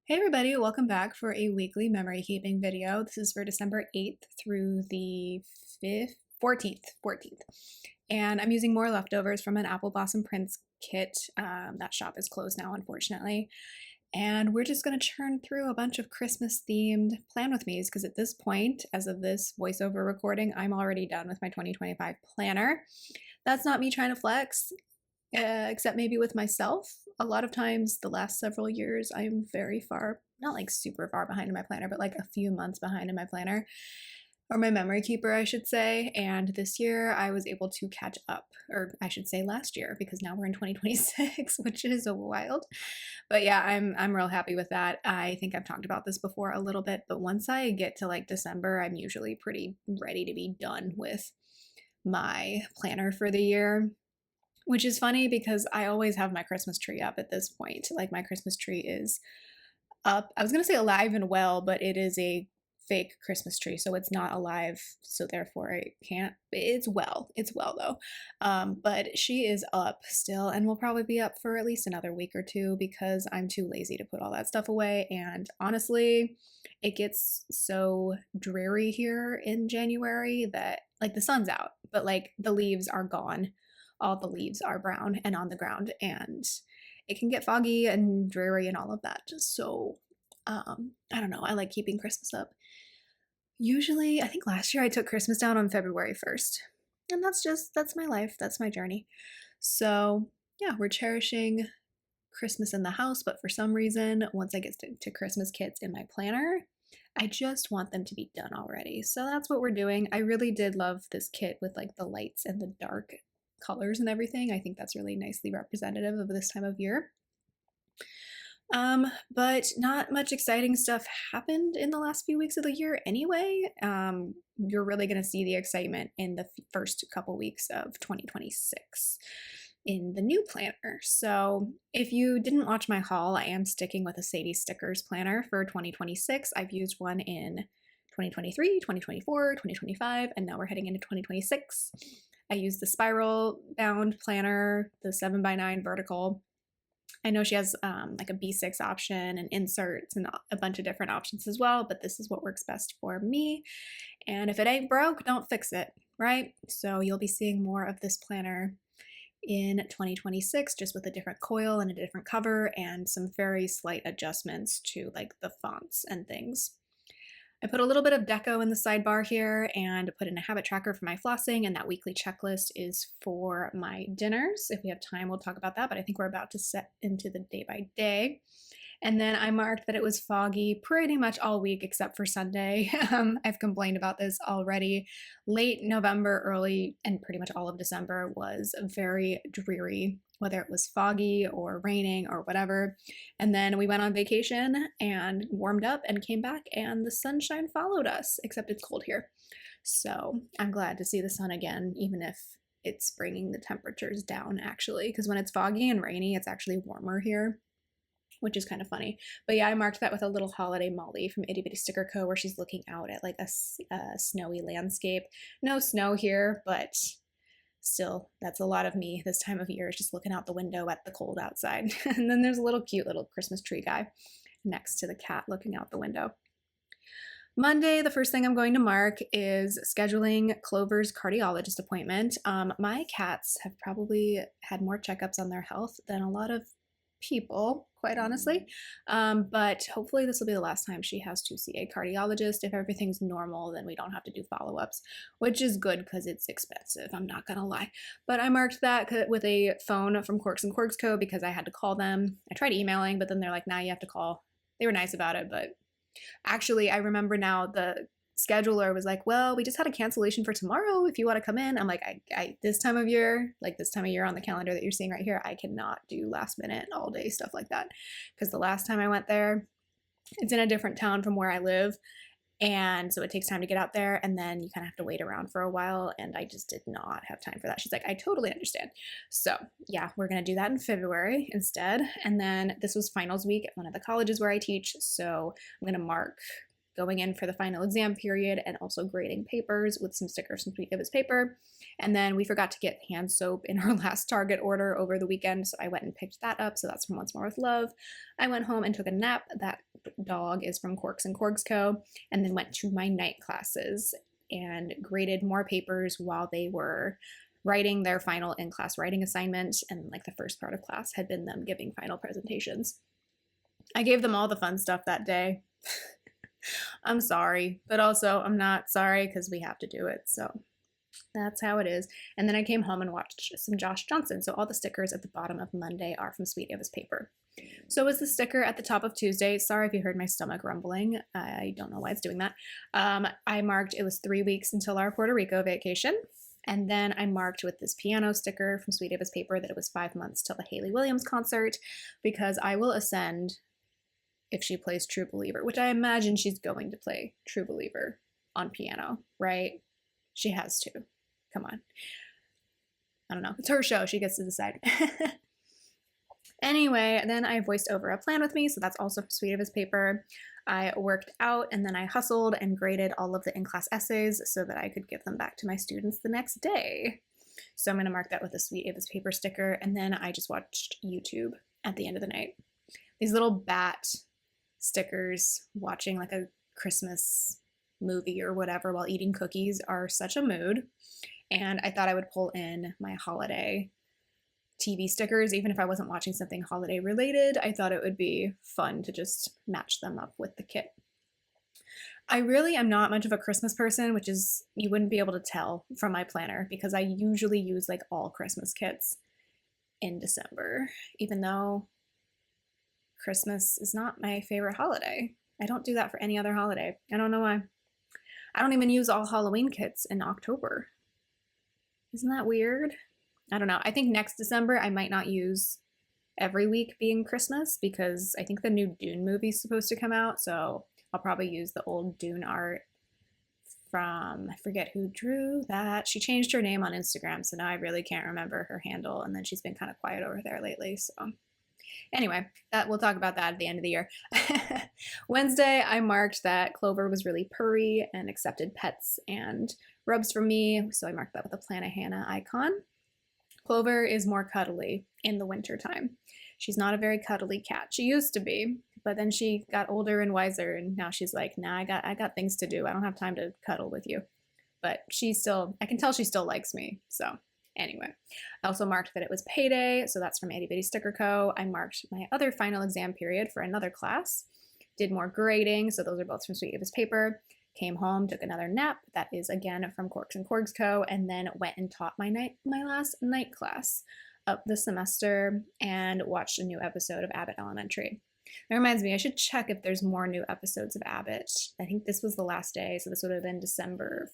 Hey everybody, welcome back for a weekly memory keeping video. This is for December 8th through the 5th, 14th. And I'm using more leftovers from an Apple Blossom Prints kit. That shop is closed now, unfortunately. And we're just going to churn through a bunch of Christmas themed plan with me's because at this point, as of this voiceover recording, I'm already done with my 2025 planner. That's not me trying to flex. Except maybe with myself. A lot of times the last several years, I'm very far, not like super far behind in my planner, but like a few months behind in my planner, or my memory keeper, I should say. And this year I was able to catch up, or I should say last year, because now we're in 2026, which is a wild. But yeah, I'm real happy with that. I think I've talked about this before a little bit, but once I get to like December, I'm usually pretty ready to be done with my planner for the year. Which is funny because I always have my Christmas tree up at this point. Like my Christmas tree is up. I was going to say alive and well, but it is a fake Christmas tree, so it's not alive. So therefore I can't. It's well. It's well though. But she is up still and will probably be up for at least another week or two because I'm too lazy to put all that stuff away. And honestly, it gets so dreary here in January that like the sun's out, but like the leaves are gone. All the leaves are brown and on the ground, and it can get foggy and dreary and all of that. So, I don't know. I like keeping Christmas up. Usually, I think last year I took Christmas down on February 1st, and that's my life. That's my journey. So, yeah, we're cherishing Christmas in the house, but for some reason, once I get to Christmas kits in my planner, I just want them to be done already. So that's what we're doing. I really did love this kit with like the lights and the dark colors and everything. I think that's really nicely representative of this time of year. But not much exciting stuff happened in the last few weeks of the year anyway. You're really going to see the excitement in the first couple weeks of 2026 in the new planner. So if you didn't watch my haul, I am sticking with a Sadie Stickers planner for 2026. I've used one in 2023, 2024, 2025, and now we're heading into 2026. I use the spiral bound planner, the 7x9 vertical. I know she has like a B6 option and inserts and a bunch of different options as well, but this is what works best for me. And if it ain't broke, don't fix it, right? So you'll be seeing more of this planner in 2026, just with a different coil and a different cover and some very slight adjustments to like the fonts and things. I put a little bit of deco in the sidebar here and put in a habit tracker for my flossing, and that weekly checklist is for my dinners. If we have time, we'll talk about that, but I think we're about to set into the day by day. And then I marked that it was foggy pretty much all week except for Sunday. I've complained about this already. Late November, early, and pretty much all of December was very dreary, whether it was foggy or raining or whatever. And then we went on vacation and warmed up and came back, and the sunshine followed us, except it's cold here. So I'm glad to see the sun again, even if it's bringing the temperatures down actually, because when it's foggy and rainy, it's actually warmer here, which is kind of funny. But yeah, I marked that with a little holiday Molly from Itty Bitty Sticker Co. where she's looking out at like a snowy landscape. No snow here, but still, that's a lot of me this time of year, is just looking out the window at the cold outside. And then there's a little cute little Christmas tree guy next to the cat looking out the window. Monday, the first thing I'm going to mark is scheduling Clover's cardiologist appointment. My cats have probably had more checkups on their health than a lot of people, quite honestly. But hopefully this will be the last time she has to see a cardiologist. If everything's normal, then we don't have to do follow-ups, which is good because it's expensive, I'm not gonna lie. But I marked that with a phone from Corks and Corks Co. because I had to call them. I tried emailing, but then they're like, nah, you have to call. They were nice about it, but actually I remember now the scheduler was like, well, we just had a cancellation for tomorrow if you want to come in. I'm like, I this time of year on the calendar that you're seeing right here, I cannot do last minute all day stuff like that, because the last time I went there, it's in a different town from where I live, and so it takes time to get out there, and then you kind of have to wait around for a while, and I just did not have time for that. She's like, I totally understand. So yeah, we're gonna do that in February instead. And then this was finals week at one of the colleges where I teach, so I'm gonna mark going in for the final exam period and also grading papers with some stickers from Sweet Ibis paper. And then we forgot to get hand soap in our last Target order over the weekend, so I went and picked that up. So that's from Once More with Love. I went home and took a nap. That dog is from Corks and Corgs Co. And then went to my night classes and graded more papers while they were writing their final in-class writing assignment. And like the first part of class had been them giving final presentations. I gave them all the fun stuff that day. I'm sorry, but also I'm not sorry because we have to do it. So that's how it is. And then I came home and watched some Josh Johnson. So all the stickers at the bottom of Monday are from Sweet Ibis paper. So was the sticker at the top of Tuesday. Sorry if you heard my stomach rumbling. I don't know why it's doing that. I marked it was 3 weeks until our Puerto Rico vacation. And then I marked with this piano sticker from Sweet Ibis paper that it was 5 months till the Hayley Williams concert, because I will ascend if she plays True Believer, which I imagine she's going to play True Believer on piano, right? She has to. Come on. I don't know. It's her show. She gets to decide. Anyway, then I voiced over a plan with me, so that's also from Sweet Ibis paper. I worked out and then I hustled and graded all of the in-class essays so that I could give them back to my students the next day. So I'm going to mark that with a Sweet Ibis paper sticker, and then I just watched YouTube at the end of the night. These little bat stickers watching like a Christmas movie or whatever while eating cookies are such a mood, and I thought I would pull in my holiday TV stickers. Even if I wasn't watching something holiday related, I thought it would be fun to just match them up with the kit. I really am not much of a Christmas person, which is, you wouldn't be able to tell from my planner, because I usually use like all Christmas kits in December, even though Christmas is not my favorite holiday. I don't do that for any other holiday. I don't know why. I don't even use all Halloween kits in October. Isn't that weird? I don't know. I think next December I might not use every week being Christmas, because I think the new Dune movie is supposed to come out, so I'll probably use the old Dune art from, I forget who drew that. She changed her name on Instagram, so now I really can't remember her handle, and then she's been kind of quiet over there lately, so anyway, we'll talk about that at the end of the year. Wednesday, I marked that Clover was really purry and accepted pets and rubs from me, so I marked that with a Plana Hannah icon. Clover is more cuddly in the winter time. She's not a very cuddly cat. She used to be, but then she got older and wiser, and now she's like, nah, I got things to do. I don't have time to cuddle with you. But I can tell she still likes me. So anyway, I also marked that it was payday, so that's from Itty Bitty Sticker Co. I marked my other final exam period for another class, did more grading, so those are both from Sweet Ibis paper. Came home, took another nap. That is again from Corks and Corgs Co. And then went and taught my last night class of the semester and watched a new episode of Abbott Elementary. That reminds me, I should check if there's more new episodes of Abbott. I think this was the last day, so this would have been December.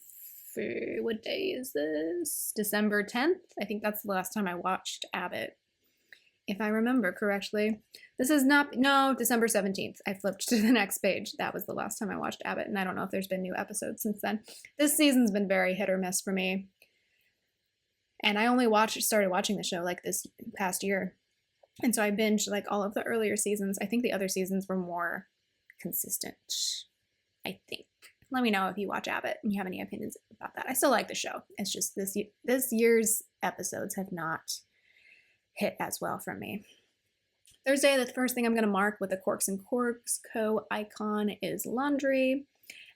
What day is this? December 10th? I think that's the last time I watched Abbott, if I remember correctly. This is not, no, December 17th. I flipped to the next page. That was the last time I watched Abbott, and I don't know if there's been new episodes since then. This season's been very hit or miss for me. And I only started watching the show like this past year. And so I binged like all of the earlier seasons. I think the other seasons were more consistent, I think. Let me know if you watch Abbott and you have any opinions about that. I still like the show. It's just this year's episodes have not hit as well for me. Thursday, the first thing I'm going to mark with the Corks and Corgs Co. icon is laundry.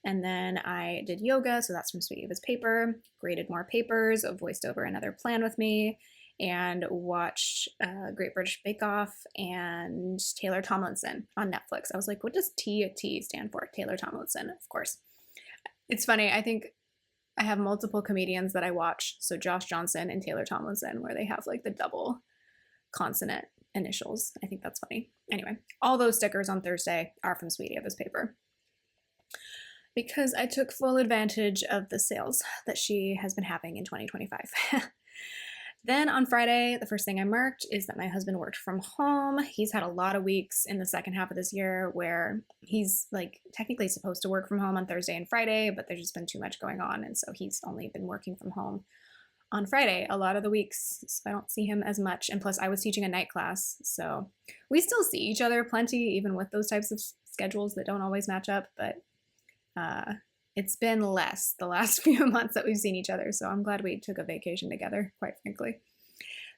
And then I did yoga, so that's from Sweet Ibis paper, graded more papers, voiced over another plan with me, and watched Great British Bake Off and Taylor Tomlinson on Netflix. I was like, what does T stand for? Taylor Tomlinson, of course. It's funny, I think I have multiple comedians that I watch, so Josh Johnson and Taylor Tomlinson, where they have like the double consonant initials. I think that's funny. Anyway, all those stickers on Thursday are from Sweet Ibis paper, because I took full advantage of the sales that she has been having in 2025. Then on Friday, the first thing I marked is that my husband worked from home. He's had a lot of weeks in the second half of this year where he's like technically supposed to work from home on Thursday and Friday, but there's just been too much going on. And so he's only been working from home on Friday a lot of the weeks. So I don't see him as much. And plus I was teaching a night class. So we still see each other plenty, even with those types of schedules that don't always match up. But It's been less the last few months that we've seen each other, so I'm glad we took a vacation together, quite frankly.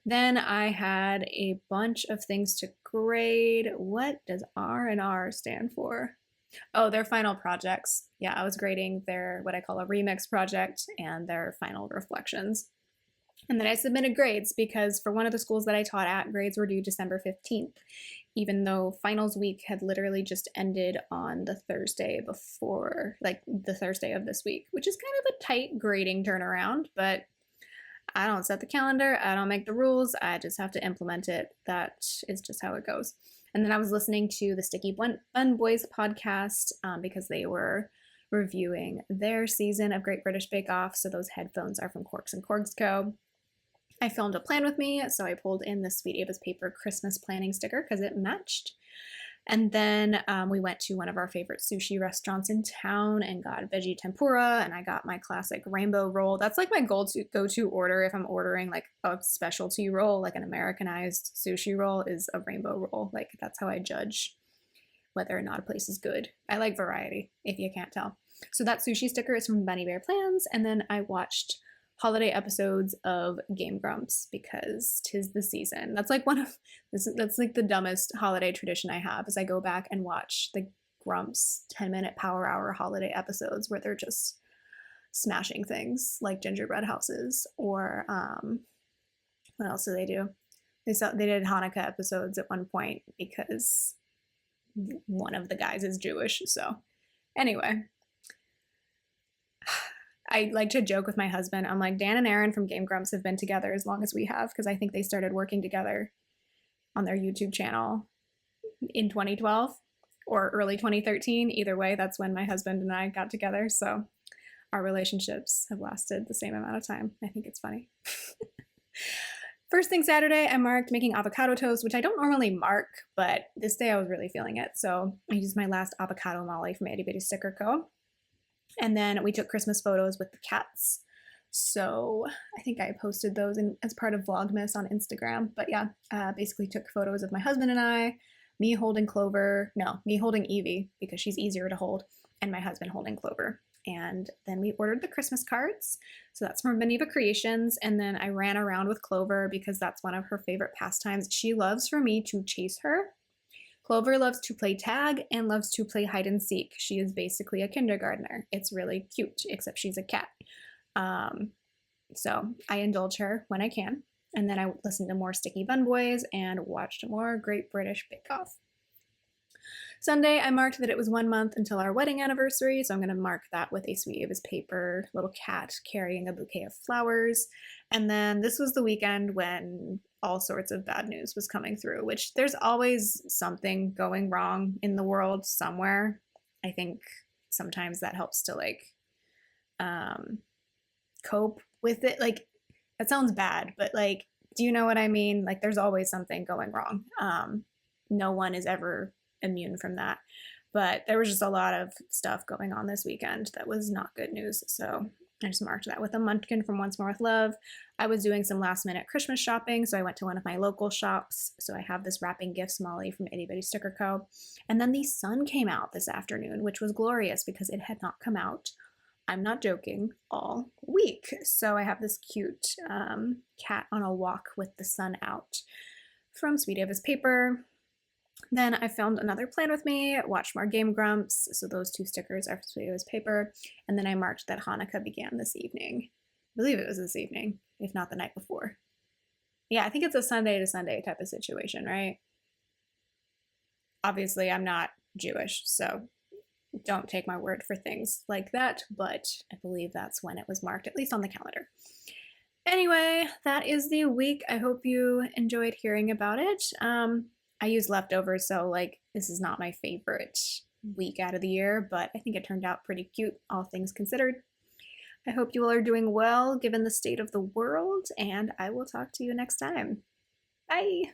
Then I had a bunch of things to grade. What does R&R stand for? Oh, their final projects. Yeah, I was grading their what I call a remix project and their final reflections. And then I submitted grades because for one of the schools that I taught at, grades were due December 15th, even though finals week had literally just ended on the Thursday before, like the Thursday of this week, which is kind of a tight grading turnaround, but I don't set the calendar, I don't make the rules, I just have to implement it. That is just how it goes. And then I was listening to the Sticky Bun Boys podcast because they were reviewing their season of Great British Bake Off. So those headphones are from Corks and Corgs Co. I filmed a plan with me, so I pulled in the Sweet Ava's Paper Christmas planning sticker because it matched. And then we went to one of our favorite sushi restaurants in town and got veggie tempura, and I got my classic rainbow roll. That's like my go-to order if I'm ordering like a specialty roll, like an Americanized sushi roll is a rainbow roll. Like that's how I judge whether or not a place is good. I like variety, if you can't tell. So that sushi sticker is from Bunny Bear Plans, and then I watched holiday episodes of Game Grumps because 'tis the season. That's like that's like the dumbest holiday tradition I have is I go back and watch the Grumps 10-minute power hour holiday episodes where they're just smashing things like gingerbread houses or what else do they do? They did Hanukkah episodes at one point because one of the guys is Jewish. So anyway, I like to joke with my husband. I'm like, Dan and Aaron from Game Grumps have been together as long as we have because I think they started working together on their YouTube channel in 2012 or early 2013. Either way, that's when my husband and I got together. So our relationships have lasted the same amount of time. I think it's funny. First thing Saturday, I marked making avocado toast, which I don't normally mark, but this day I was really feeling it. So I used my last avocado molly from Itty Bitty Sticker Co. And then we took Christmas photos with the cats. So I think I posted those as part of Vlogmas on Instagram. But yeah, basically took photos of my husband and I, me holding Evie because she's easier to hold, and my husband holding Clover. And then we ordered the Christmas cards. So that's from Beneva Creations. And then I ran around with Clover because that's one of her favorite pastimes. She loves for me to chase her. Clover loves to play tag and loves to play hide and seek. She is basically a kindergartner. It's really cute, except she's a cat. So I indulge her when I can. And then I listened to more Sticky Bun Boys and watched more Great British Bake Off. Sunday, I marked that it was 1 month until our wedding anniversary, so I'm going to mark that with a Sweet Ava's Paper little cat carrying a bouquet of flowers. And then this was the weekend when all sorts of bad news was coming through, which there's always something going wrong in the world somewhere. I think sometimes that helps to like cope with it. Like that sounds bad, but like, do you know what I mean? Like there's always something going wrong. No one is ever immune from that. But there was just a lot of stuff going on this weekend that was not good news. So I just marked that with a munchkin from Once More with Love. I was doing some last minute Christmas shopping, so I went to one of my local shops. So I have this wrapping gifts molly from Itty Bitty Sticker Co. And then the sun came out this afternoon, which was glorious because it had not come out, I'm not joking, all week. So I have this cute cat on a walk with the sun out from Sweet Ava's Paper. Then I filmed another plan with me, watched more Game Grumps, so those two stickers are for Sweet Ava's Paper, and then I marked that Hanukkah began this evening. I believe it was this evening, if not the night before. Yeah, I think it's a Sunday to Sunday type of situation, right? Obviously, I'm not Jewish, so don't take my word for things like that, but I believe that's when it was marked, at least on the calendar. Anyway, that is the week. I hope you enjoyed hearing about it. I use leftovers, so like this is not my favorite week out of the year, but I think it turned out pretty cute, all things considered. I hope you all are doing well given the state of the world, and I will talk to you next time. Bye!